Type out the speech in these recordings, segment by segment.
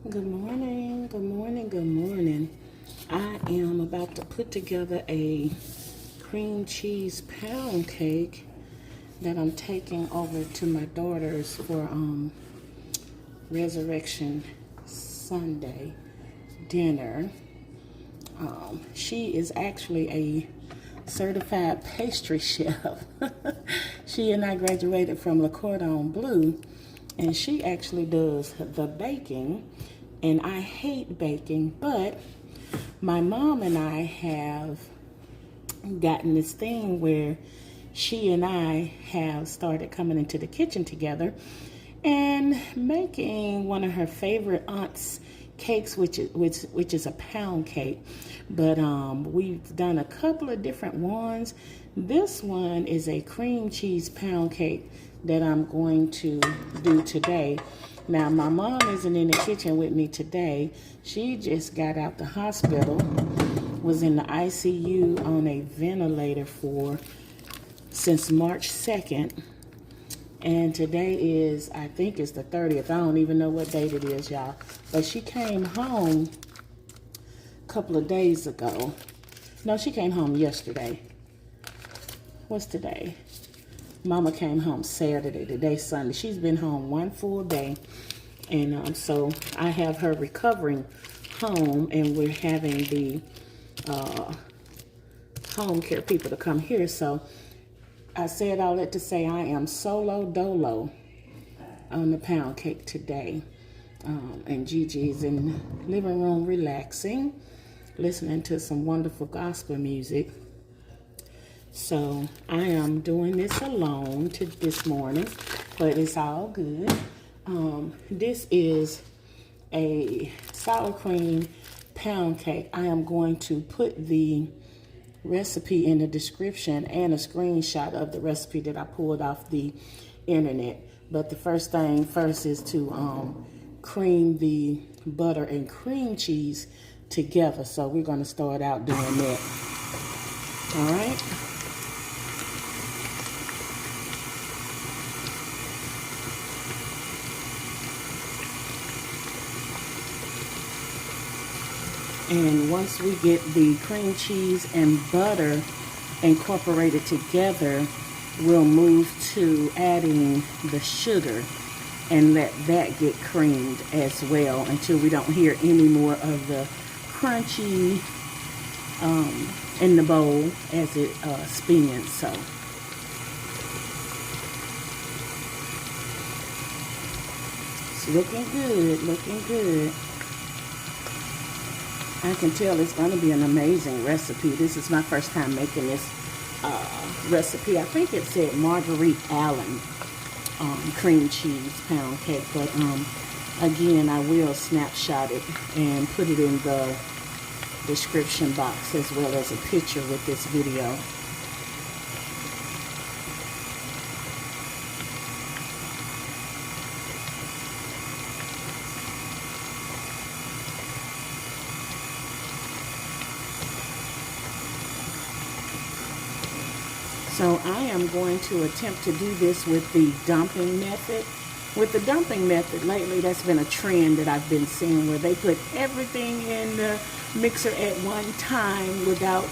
Good morning, good morning, good morning. I am about to put together a cream cheese pound cake that I'm taking over to my daughter's for Resurrection Sunday dinner. She is actually a certified pastry chef. She and I graduated from Le Cordon Bleu, and she actually does the baking, and I hate baking, but my mom and I have gotten this thing where she and I have started coming into the kitchen together and making one of her favorite aunt's cakes, which is a pound cake. But we've done a couple of different ones. This one is a cream cheese pound cake that I'm going to do today. Now, my mom isn't in the kitchen with me today. She just got out the hospital, was in the ICU on a ventilator since March 2nd. And today is, I think it's the 30th. I don't even know what date it is, y'all. But she came home a couple of days ago. No, she came home yesterday. What's today? Mama came home Saturday. Today's Sunday. She's been home one full day. And so I have her recovering home, and we're having the home care people to come here. So I said all that to say I am solo dolo on the pound cake today. And Gigi's in the living room relaxing, listening to some wonderful gospel music. So I am doing this alone this morning, but it's all good. This is a sour cream pound cake. I am going to put the recipe in the description and a screenshot of the recipe that I pulled off the internet. But the first thing first is to cream the butter and cream cheese together. So we're going to start out doing that. All right. And once we get the cream cheese and butter incorporated together, we'll move to adding the sugar and let that get creamed as well until we don't hear any more of the crunchy in the bowl as it spins. So it's looking good, looking good. I can tell it's going to be an amazing recipe. This is my first time making this recipe. I think it said Marguerite Allen cream cheese pound cake. But again, I will snapshot it and put it in the description box as well as a picture with this video. So I am going to attempt to do this with the dumping method. With the dumping method, lately that's been a trend that I've been seeing where they put everything in the mixer at one time without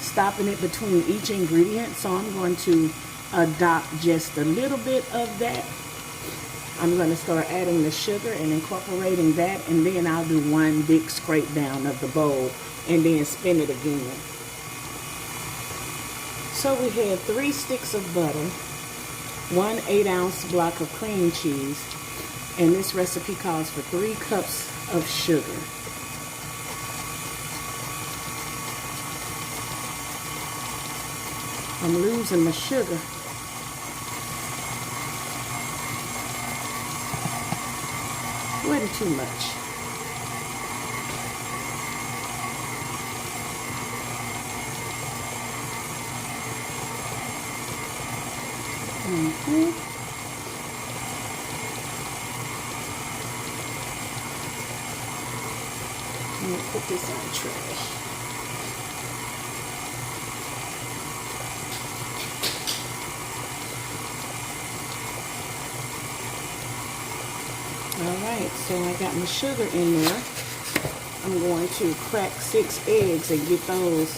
stopping it between each ingredient. So I'm going to adopt just a little bit of that. I'm going to start adding the sugar and incorporating that, and then I'll do one big scrape down of the bowl and then spin it again. So we had 3 sticks of butter, 1 8-ounce block of cream cheese, and this recipe calls for 3 cups of sugar. I'm losing my sugar. Wasn't too much. I'm going to put this on the trash. All right. Alright, so I got my sugar in there. I'm going to crack 6 eggs and get those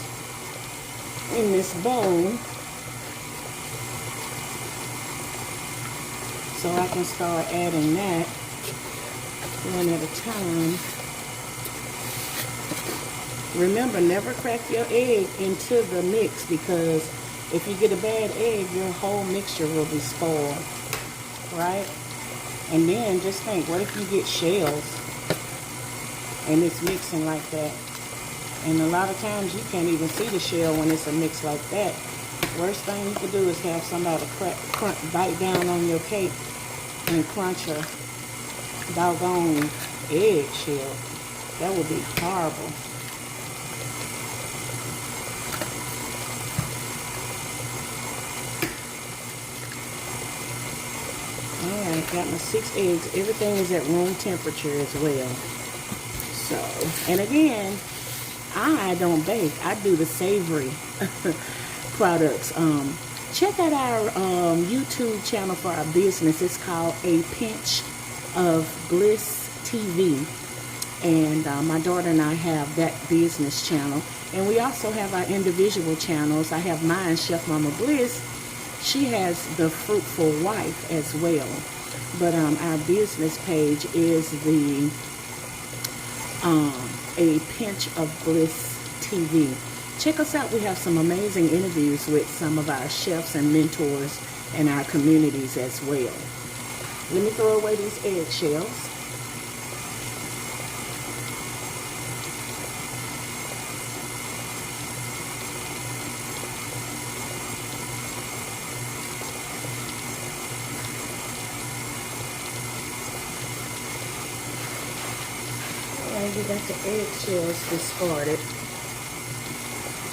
in this bowl so I can start adding that one at a time. Remember, never crack your egg into the mix, because if you get a bad egg, your whole mixture will be spoiled, right? And then just think, what if you get shells and it's mixing like that? And a lot of times you can't even see the shell when it's a mix like that. Worst thing you could do is have somebody bite down on your cake and crunch a doggone egg shell. That would be horrible. Alright, got my 6 eggs. Everything is at room temperature as well. So, and again, I don't bake. I do the savory products. Check out our YouTube channel for our business. It's called A Pinch of Bliss TV. And my daughter and I have that business channel. And we also have our individual channels. I have mine, Chef Mama Bliss. She has The Fruitful Wife as well. But our business page is the A Pinch of Bliss TV. Check us out. We have some amazing interviews with some of our chefs and mentors in our communities as well. Let me throw away these eggshells. We got the eggshells discarded.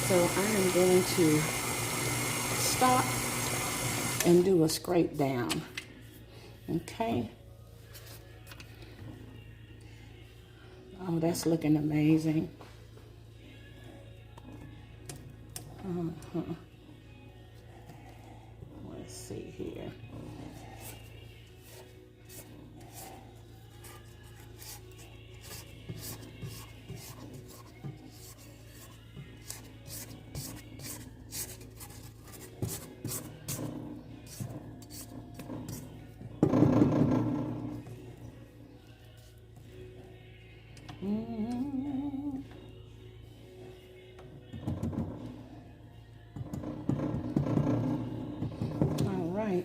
So I am going to stop and do a scrape down. Okay. Oh, that's looking amazing. Let's see here. All right,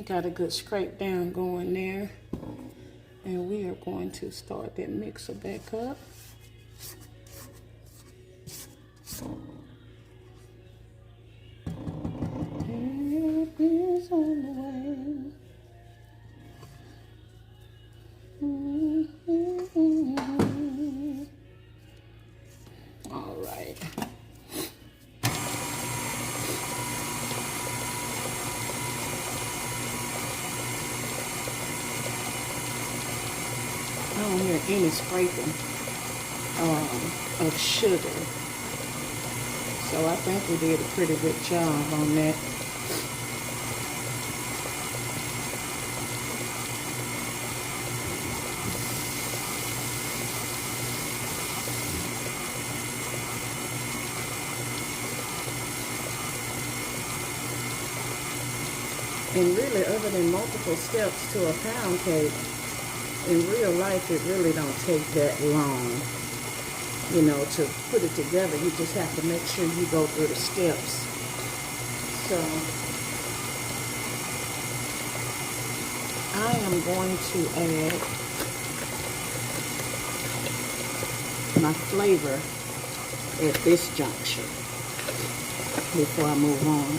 got a good scrape down going there, and we are going to start that mixer back up. It is on the way. All right. I don't hear any scraping of sugar. So I think we did a pretty good job on that. And really, other than multiple steps to a pound cake, in real life, it really don't take that long, you know, to put it together. You just have to make sure you go through the steps. So, I am going to add my flavor at this juncture before I move on.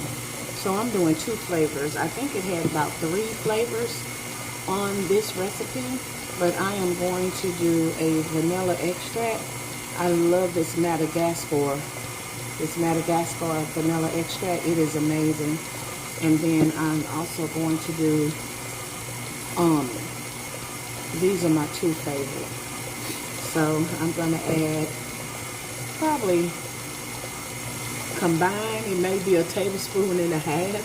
So I'm doing 2 flavors. I think it had about 3 flavors on this recipe, but I am going to do a vanilla extract. I love this Madagascar vanilla extract. It is amazing. And then I'm also going to do almond. These are my 2 favorites. So I'm going to add probably combined, it may be a tablespoon and a half,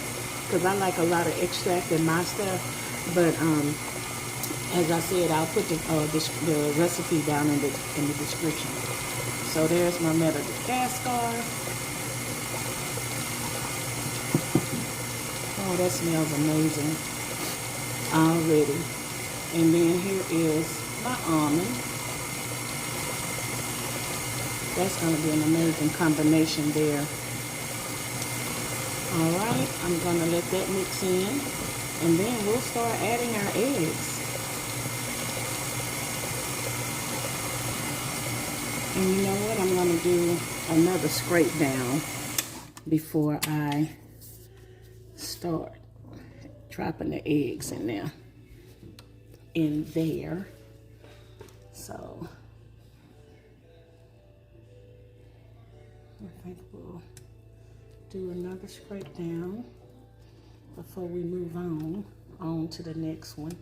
because I like a lot of extract in my stuff, but As I said, I'll put the recipe down in the description. So there's my Madagascar. Oh, that smells amazing already. And then here is my almond. That's going to be an amazing combination there. All right, I'm going to let that mix in, and then we'll start adding our eggs. And you know what? I'm going to do another scrape down before I start dropping the eggs in there. So I think we'll do another scrape down before we move on to the next one.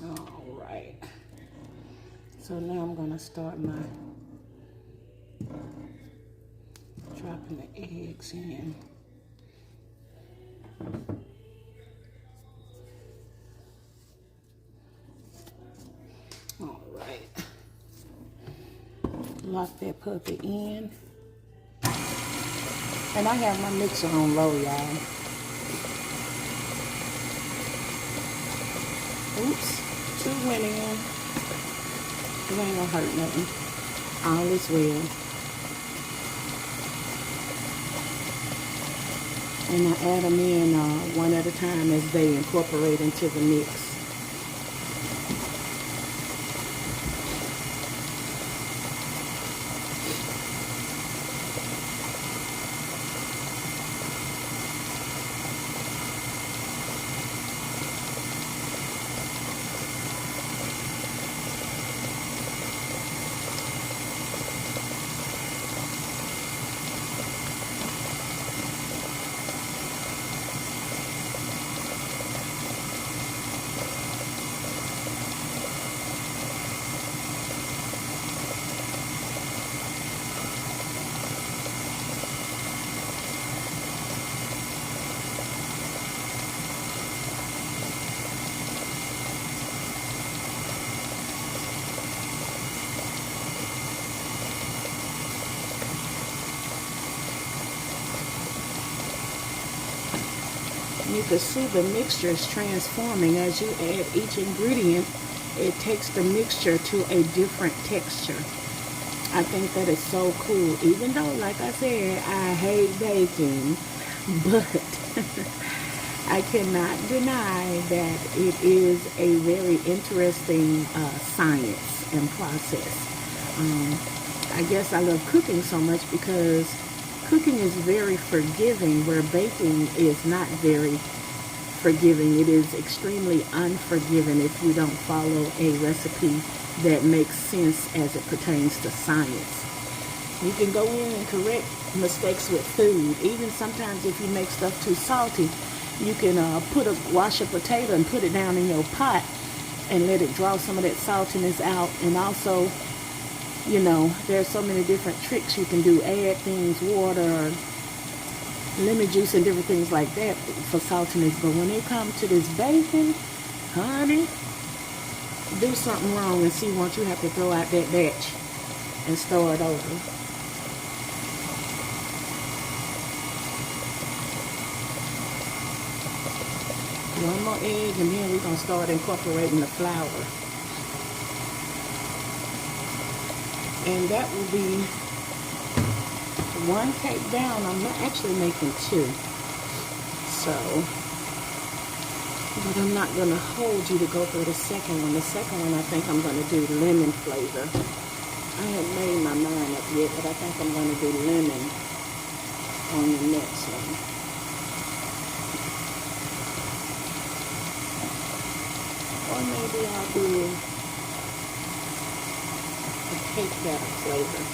All right, so now I'm going to start my dropping the eggs in. All right, lock that puppy in, and I have my mixer on low, y'all. Oops. Two went in. It ain't gonna hurt nothing. All is well. And I add them in one at a time as they incorporate into the mix. You can see the mixture is transforming as you add each ingredient. It takes the mixture to a different texture. I think that is so cool. Even though, like I said, I hate baking, but I cannot deny that it is a very interesting science and process. I guess I love cooking so much because cooking is very forgiving, where baking is not very forgiving. It is extremely unforgiving if you don't follow a recipe that makes sense as it pertains to science. You can go in and correct mistakes with food. Even sometimes if you make stuff too salty, you can wash a potato and put it down in your pot and let it draw some of that saltiness out. And also, you know, there's so many different tricks you can do. Add things, water, lemon juice, and different things like that for saltiness. But when it comes to this baking, honey, do something wrong and see once you have to throw out that batch and start over. One more egg, and then we're going to start incorporating the flour. And that will be one cake down. I'm not actually making two. So, but I'm not going to hold you to go through the second one. The second one, I think I'm going to do lemon flavor. I haven't made my mind up yet, but I think I'm going to do lemon on the next one. Or maybe I'll do cake batter flavor.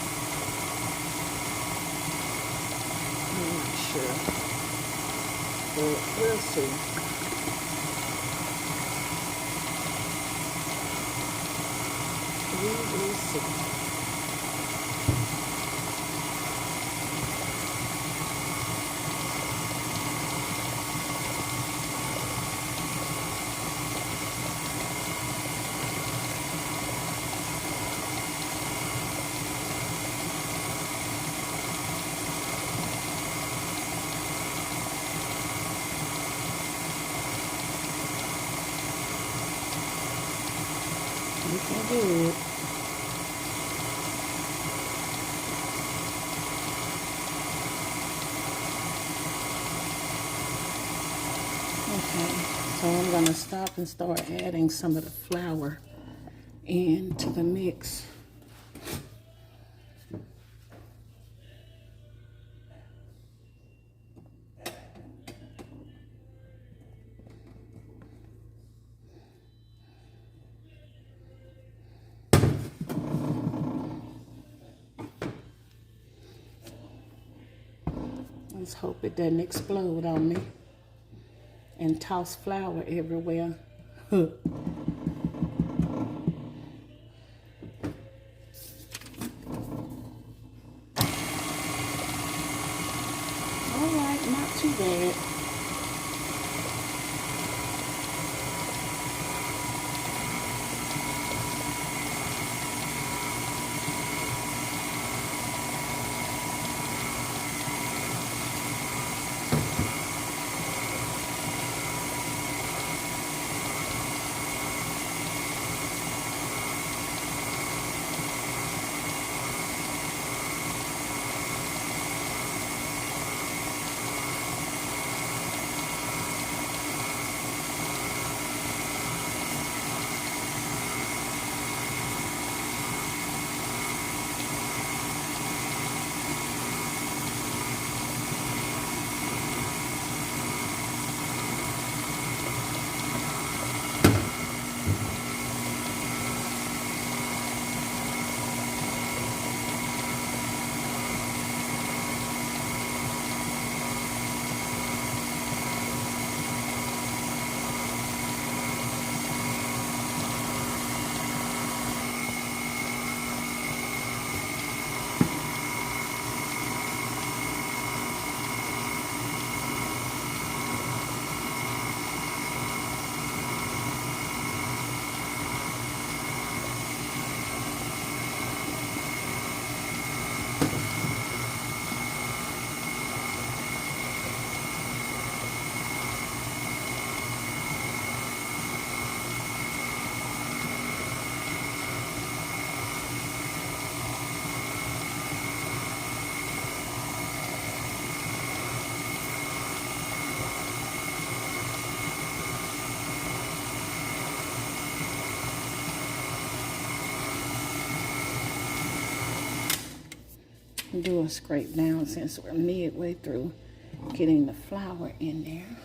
I'm not sure, but we'll see. We will see. Looking good. Okay, so I'm gonna stop and start adding some of the flour into the mix. Let's hope it doesn't explode on me and toss flour everywhere. All right, not too bad. Do a scrape down since we're midway through getting the flour in there.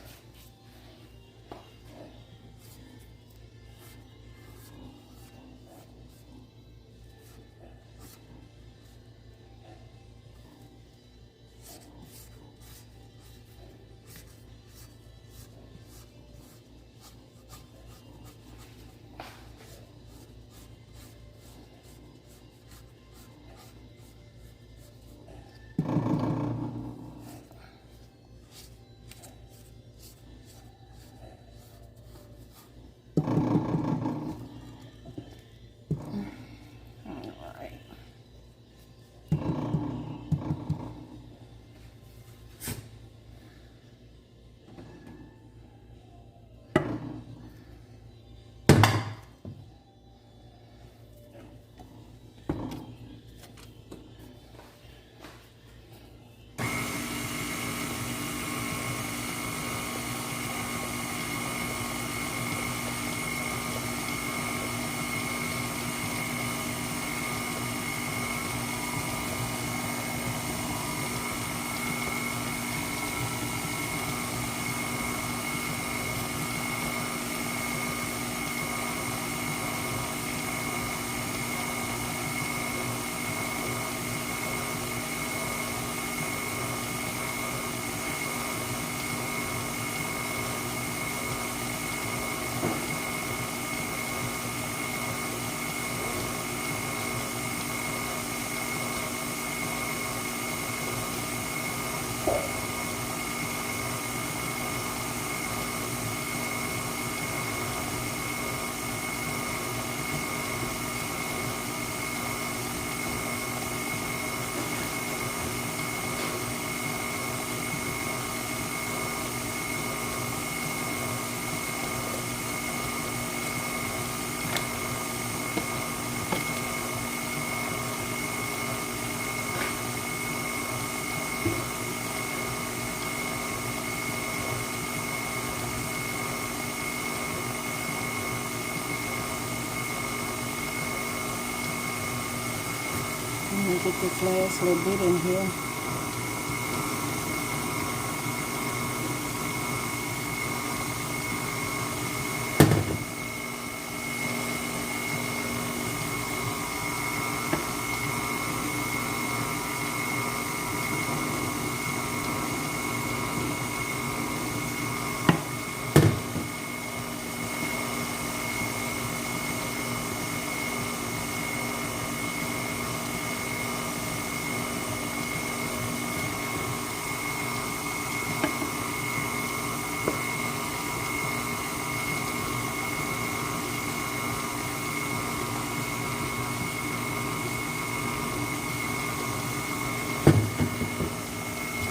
I'm gonna get this last little bit in here.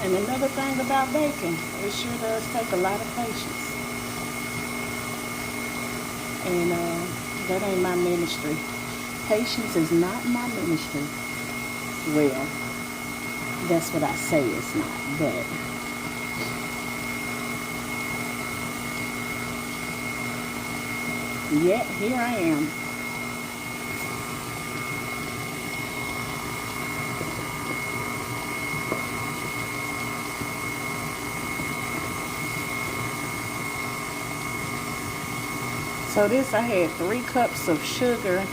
And another thing about baking, it sure does take a lot of patience. And that ain't my ministry. Patience is not my ministry. Well, that's what I say it's not, but yet here I am. So this, I had 3 cups of sugar,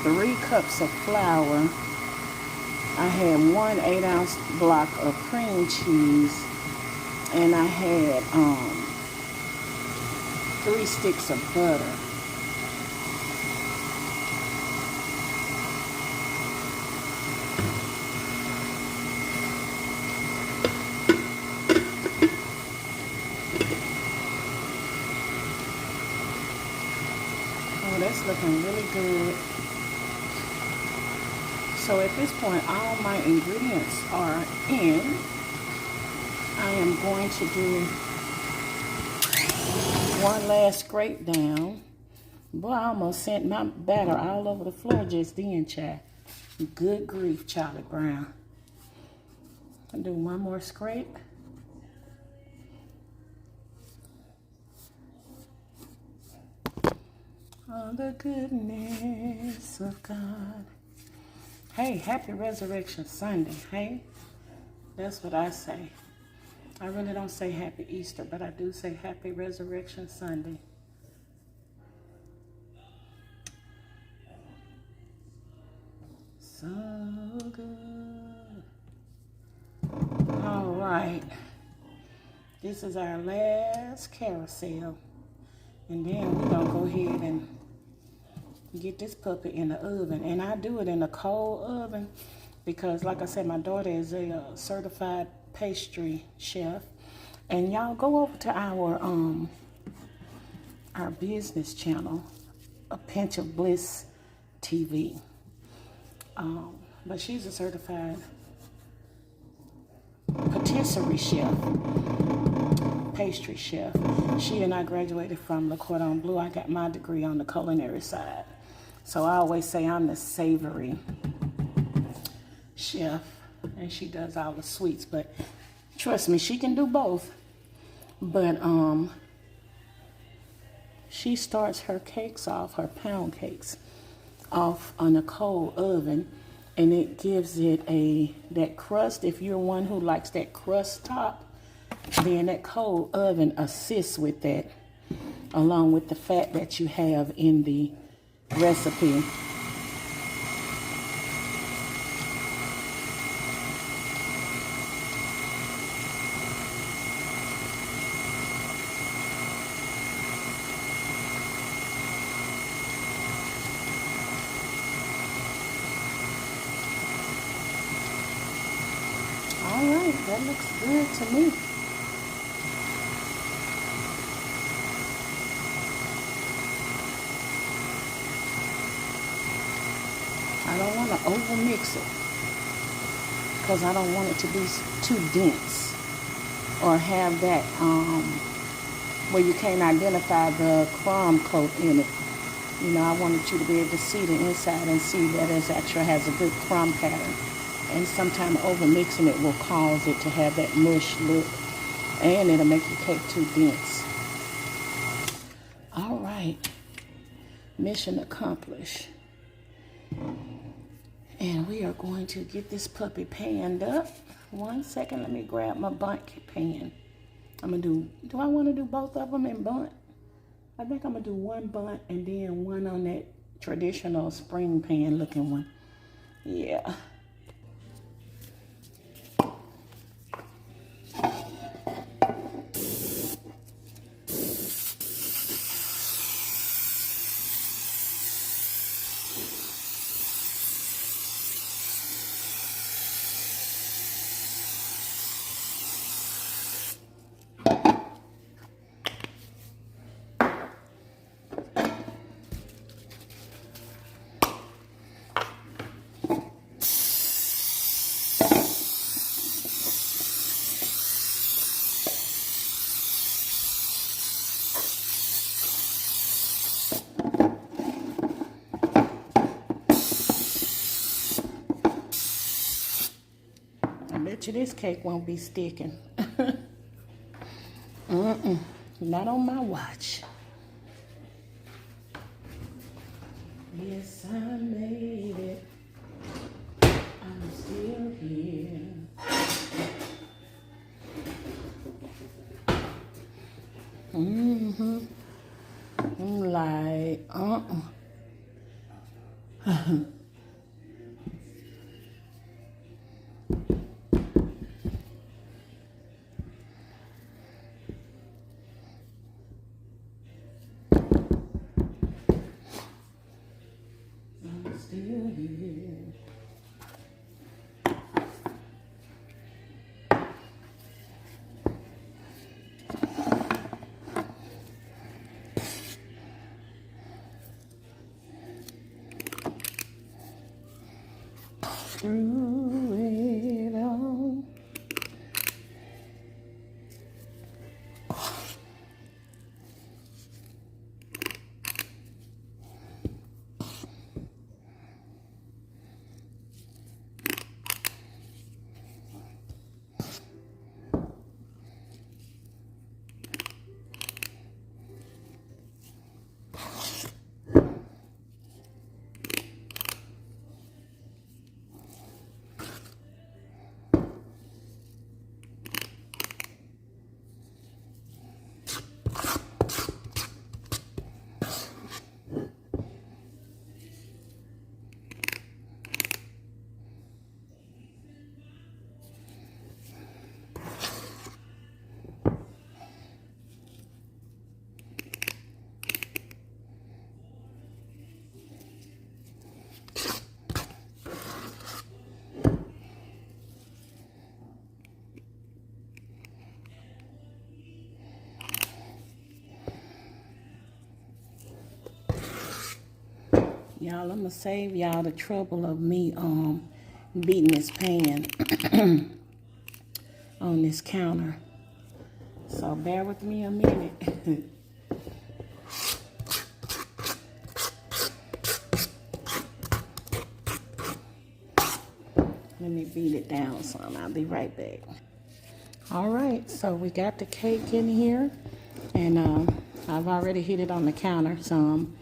3 cups of flour. I had 1 8-ounce block of cream cheese, and I had 3 sticks of butter. That's looking really good. So at this point, all my ingredients are in. I am going to do one last scrape down. Boy, I almost sent my batter all over the floor just then, child. Good grief, Charlie Brown. I'll do one more scrape. Oh, the goodness of God. Hey, happy Resurrection Sunday. Hey, that's what I say. I really don't say happy Easter, but I do say happy Resurrection Sunday. So good. All right. This is our last carousel. And then we're going to go ahead and get this puppy in the oven. And I do it in a cold oven because, like I said, my daughter is a certified pastry chef. And y'all go over to our business channel, A Pinch of Bliss TV. But she's a certified patisserie chef, pastry chef. She and I graduated from Le Cordon Bleu. I got my degree on the culinary side. So I always say I'm the savory chef, and she does all the sweets. But trust me, she can do both. But she starts her cakes off, her pound cakes, off on a cold oven, and it gives it that crust. If you're one who likes that crust top, then that cold oven assists with that, along with the fat that you have in the recipe. All right, that looks good to me. I don't want to over mix it because I don't want it to be too dense or have that where you can't identify the crumb coat in it. You know, I wanted you to be able to see the inside and see that it actually has a good crumb pattern. And sometimes over mixing it will cause it to have that mush look, and it'll make your cake too dense. All right, mission accomplished. And we are going to get this puppy panned up. 1 second, let me grab my bundt pan. I'm gonna do I want to do both of them in bundt? I think I'm gonna do one bundt and then one on that traditional spring pan looking one. Yeah. I bet you this cake won't be sticking. Not on my watch. Yes, I made it. I'm still here. I'm like, I'm still here. Through it all. Y'all, I'm gonna save y'all the trouble of me beating this pan on this counter. So bear with me a minute. Let me beat it down some. I'll be right back. All right, so we got the cake in here, and I've already hit it on the counter some,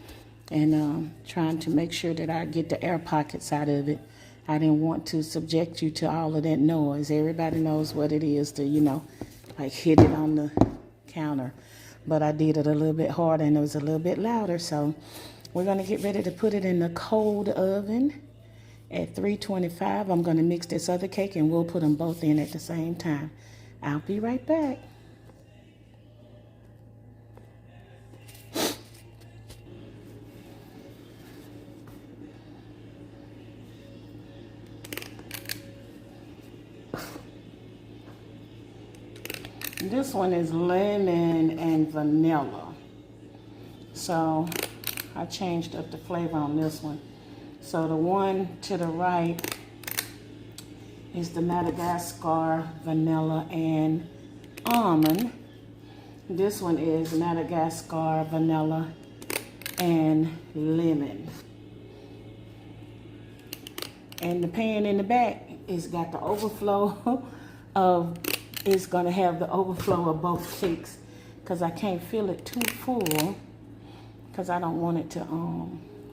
and trying to make sure that I get the air pockets out of it. I didn't want to subject you to all of that noise. Everybody knows what it is to, you know, like hit it on the counter. But I did it a little bit harder and it was a little bit louder. So we're going to get ready to put it in the cold oven at 325. I'm going to mix this other cake and we'll put them both in at the same time. I'll be right back. This one is lemon and vanilla. So I changed up the flavor on this one. So the one to the right is the Madagascar vanilla and almond. This one is Madagascar vanilla and lemon. And the pan in the back is got the overflow of, it's gonna have the overflow of both cakes because I can't fill it too full because I don't want it to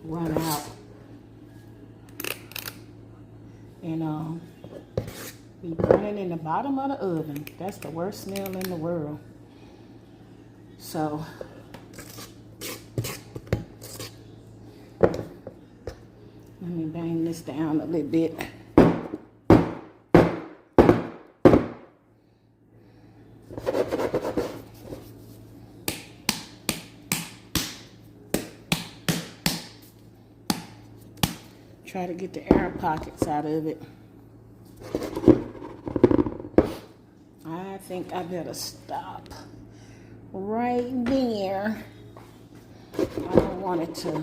run out. and be burning in the bottom of the oven. That's the worst smell in the world. So let me bang this down a little bit. Try to get the air pockets out of it. I think I better stop right there. I don't want it to.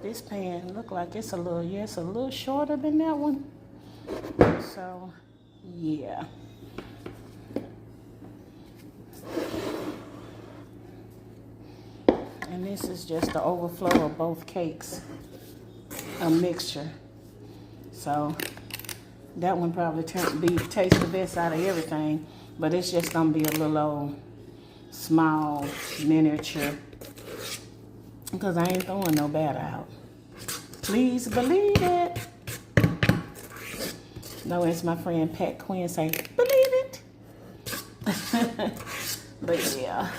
This pan look like it's a little, yeah, it's a little shorter than that one. So, yeah. And this is just the overflow of both cakes. A mixture. So that one probably taste the best out of everything, but it's just gonna be a little old small miniature because I ain't throwing no batter out. Please believe it. No, as my friend Pat Quinn say, believe it. But yeah.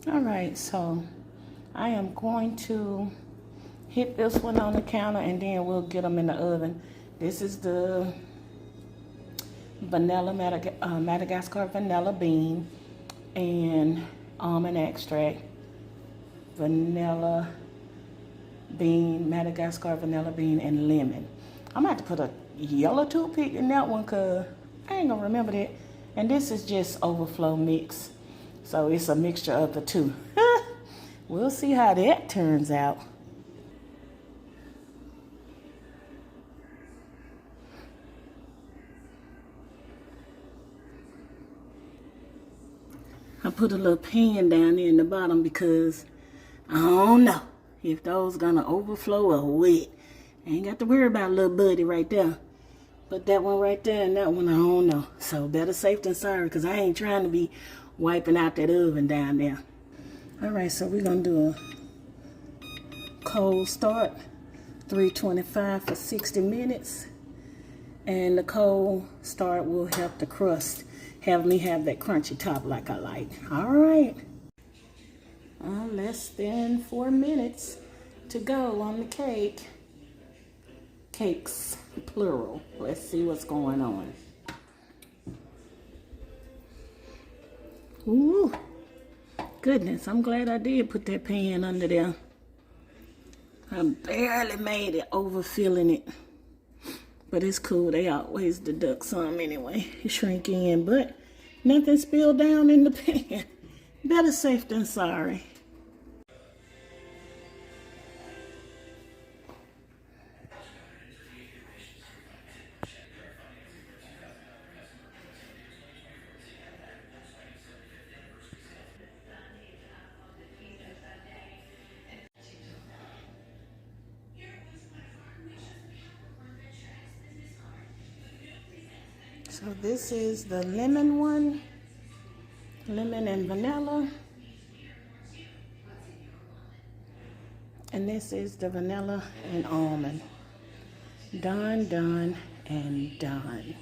Alright, so I am going to hit this one on the counter and then we'll get them in the oven. This is the vanilla Madagascar vanilla bean and almond extract. Vanilla bean, Madagascar vanilla bean, and lemon. I'm going to have to put a yellow toothpick in that one because I ain't going to remember that. And this is just overflow mix. So it's a mixture of the two. We'll see how that turns out. I put a little pan down there in the bottom because I don't know if those gonna overflow or wet. I ain't got to worry about a little buddy right there. But that one right there and that one, I don't know. So better safe than sorry because I ain't trying to be wiping out that oven down there. Alright, so we're going to do a cold start. 325 for 60 minutes. And the cold start will help the crust. Have me have that crunchy top like I like. Alright. Less than 4 minutes to go on the cake. Cakes, plural. Let's see what's going on. Ooh, goodness, I'm glad I did put that pan under there. I barely made it, overfilling it. But it's cool, they always deduct some anyway. You shrink in, but nothing spilled down in the pan. Better safe than sorry. So this is the lemon one, lemon and vanilla. And this is the vanilla and almond. Done, done, and done.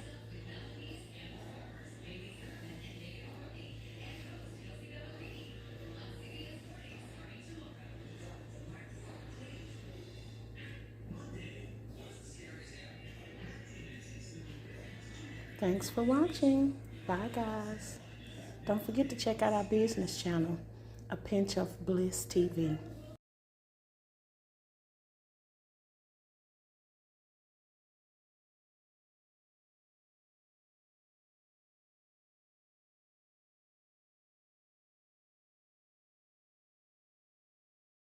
Thanks for watching. Bye, guys. Don't forget to check out our business channel, A Pinch of Bliss TV.